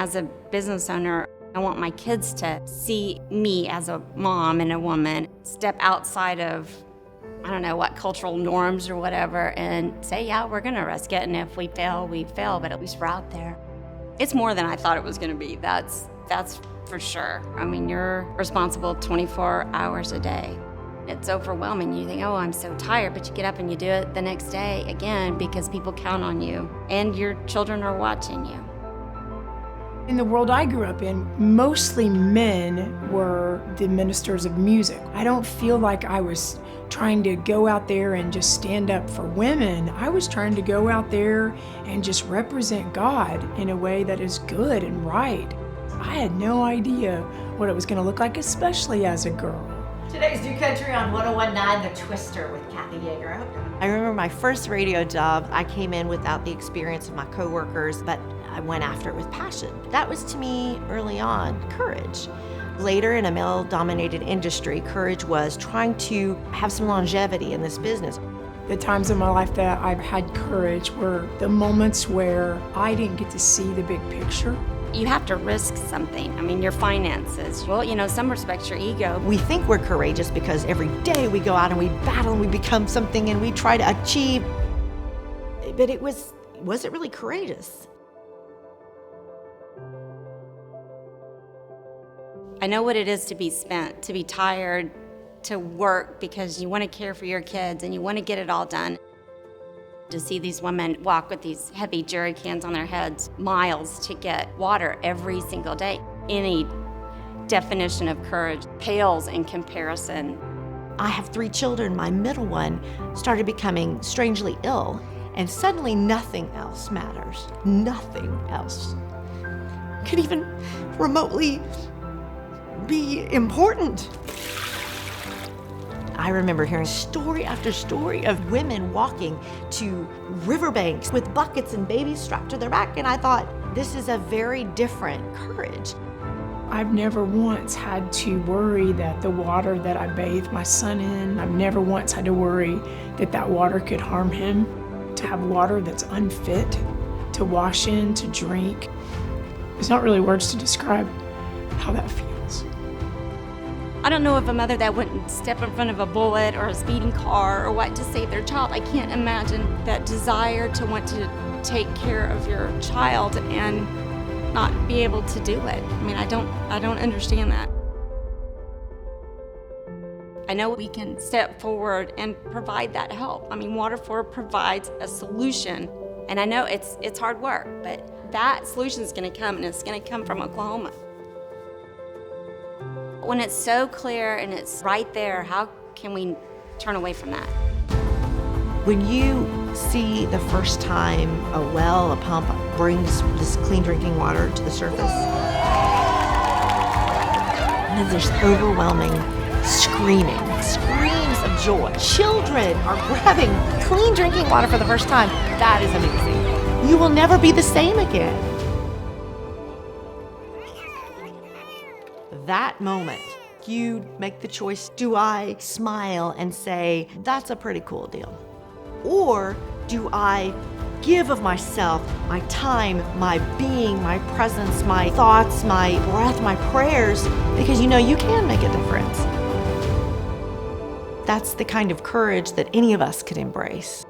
as a business owner, I want my kids to see me as a mom and a woman, step outside of, I don't know, what cultural norms or whatever, and say, yeah, we're gonna risk it, and if we fail, we fail, but at least we're out there. It's more than I thought it was gonna be, that's for sure. I mean, you're responsible 24 hours a day. It's overwhelming. You think, oh, I'm so tired, but you get up and you do it the next day again because people count on you and your children are watching you. In the world I grew up in, mostly men were the ministers of music. I don't feel like I was trying to go out there and just stand up for women. I was trying to go out there and just represent God in a way that is good and right. I had no idea what it was going to look like, especially as a girl. Today's New Country on 101.9 The Twister with Kathy Yeager. I remember my first radio job, I came in without the experience of my coworkers, but I went after it with passion. That was to me early on courage. Later in a male-dominated industry, courage was trying to have some longevity in this business. The times in my life that I've had courage were the moments where I didn't get to see the big picture. You have to risk something. I mean, your finances. Well, in some respects, your ego. We think we're courageous because every day we go out and we battle and we become something and we try to achieve. But was it really courageous? I know what it is to be spent, to be tired, to work because you want to care for your kids and you want to get it all done. To see these women walk with these heavy jerry cans on their heads, miles to get water every single day. Any definition of courage pales in comparison. I have 3 children. My middle one started becoming strangely ill, and suddenly nothing else matters. Nothing else could even remotely be important. I remember hearing story after story of women walking to riverbanks with buckets and babies strapped to their back, and I thought, this is a very different courage. I've never once had to worry that the water that I bathe my son in, I've never once had to worry that that water could harm him. To have water that's unfit to wash in, to drink, there's not really words to describe how that feels. I don't know of a mother that wouldn't step in front of a bullet or a speeding car or what to save their child. I can't imagine that desire to want to take care of your child and not be able to do it. I mean, I don't understand that. I know we can step forward and provide that help. I mean, Water4 provides a solution, and I know it's hard work, but that solution is going to come, and it's going to come from Oklahoma. When it's so clear and it's right there, how can we turn away from that? When you see the first time a well, a pump brings this clean drinking water to the surface, and then there's overwhelming screams of joy. Children are grabbing clean drinking water for the first time. That is amazing. You will never be the same again. That moment, you make the choice, do I smile and say, that's a pretty cool deal? Or do I give of myself, my time, my being, my presence, my thoughts, my breath, my prayers, because you can make a difference. That's the kind of courage that any of us could embrace.